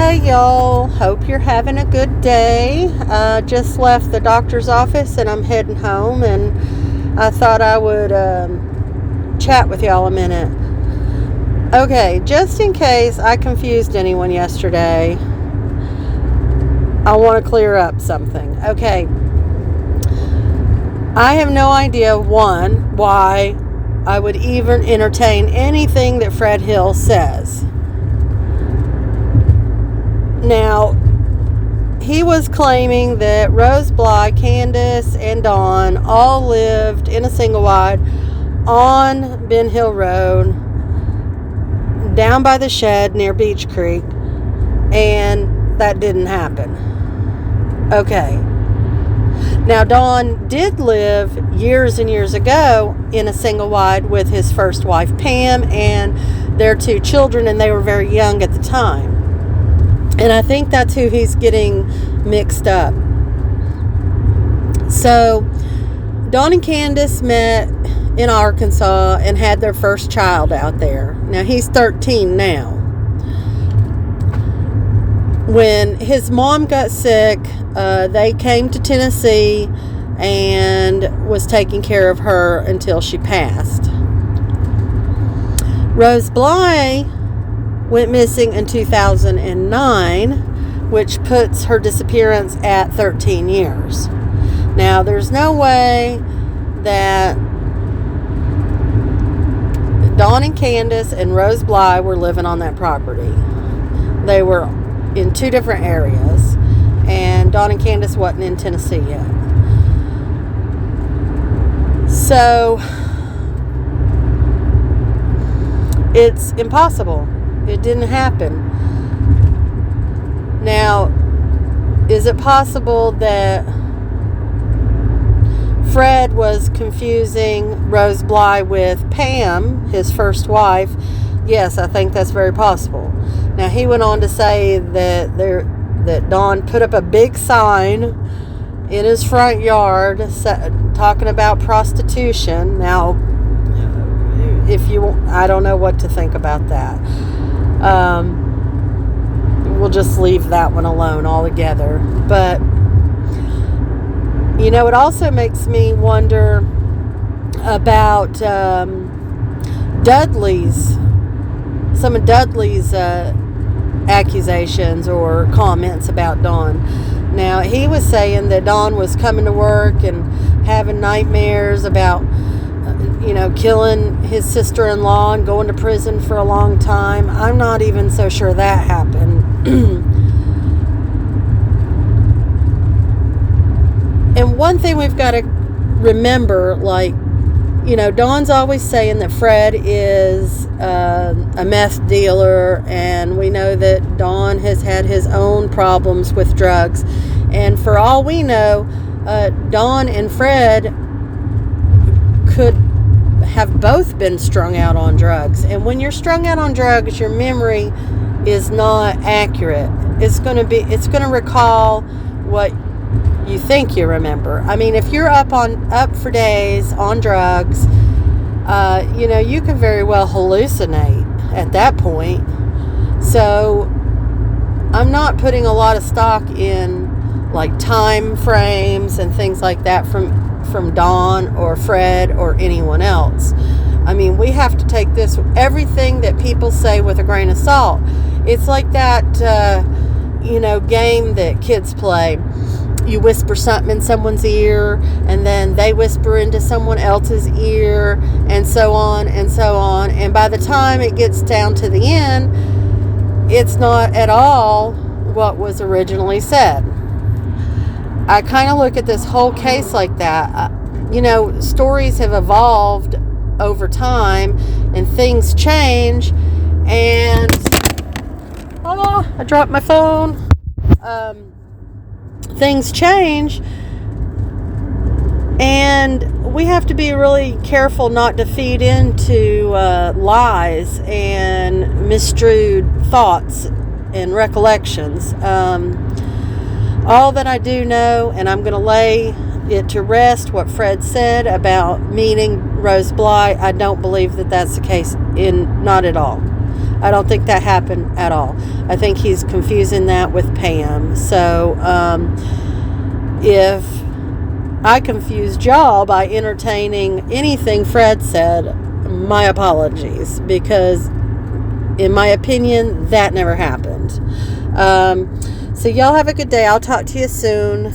Hey y'all, hope you're having a good day. Just left the doctor's office and I'm heading home, and I thought I would chat with y'all a minute. Okay, just in case I confused anyone yesterday, I want to clear up something. Okay, I have no idea, one, why I would even entertain anything that Fred Hill says. Now, he was claiming that Rose Bly, Candace, and Dawn all lived in a single wide on Ben Hill Road, down by the shed near Beach Creek, and that didn't happen. Okay. Now, Dawn did live years and years ago in a single wide with his first wife, Pam, and their two children, and they were very young at the time. And I think that's who he's getting mixed up. So, Dawn and Candace met in Arkansas and had their first child out there. Now, he's 13 now. When his mom got sick, they came to Tennessee and was taking care of her until she passed. Rose Bly went missing in 2009, which puts her disappearance at 13 years. Now, there's no way that Dawn and Candace and Rose Bly were living on that property. They were in two different areas, and Dawn and Candace wasn't in Tennessee yet. So, it's impossible. It didn't happen. Now, is it possible that Fred was confusing Rose Bly with Pam, his first wife? Yes, I think that's very possible. Now, he went on to say that Dawn put up a big sign in his front yard talking about prostitution. Now, I don't know what to think about that. We'll just leave that one alone altogether. But, it also makes me wonder about some of Dudley's accusations or comments about Dawn. Now, he was saying that Dawn was coming to work and having nightmares about killing his sister-in-law and going to prison for a long time. I'm not even so sure that happened. And one thing we've got to remember, Dawn's always saying that Fred is a meth dealer, and we know that Dawn has had his own problems with drugs. And for all we know, Dawn and Fred could have both been strung out on drugs. And when you're strung out on drugs, your memory is not accurate. It's going to recall what you think you remember. I mean, if you're up for days on drugs, you can very well hallucinate at that point. So I'm not putting a lot of stock in time frames and things like that from Dawn or Fred or anyone else. I mean, we have to take everything that people say with a grain of salt. It's like that, game that kids play. You whisper something in someone's ear, and then they whisper into someone else's ear, and so on and so on. And by the time it gets down to the end, it's not at all what was originally said. I kind of look at this whole case like that. Stories have evolved over time, and things change, and I dropped my phone. Things change, and we have to be really careful not to feed into lies and misstrued thoughts and recollections. All that I do know, and I'm going to lay it to rest, what Fred said about meeting Rose Bly, I don't believe that that's the case. Not at all. I don't think that happened at all. I think he's confusing that with Pam. So if I confused y'all by entertaining anything Fred said, my apologies, because in my opinion, that never happened. So y'all have a good day. I'll talk to you soon.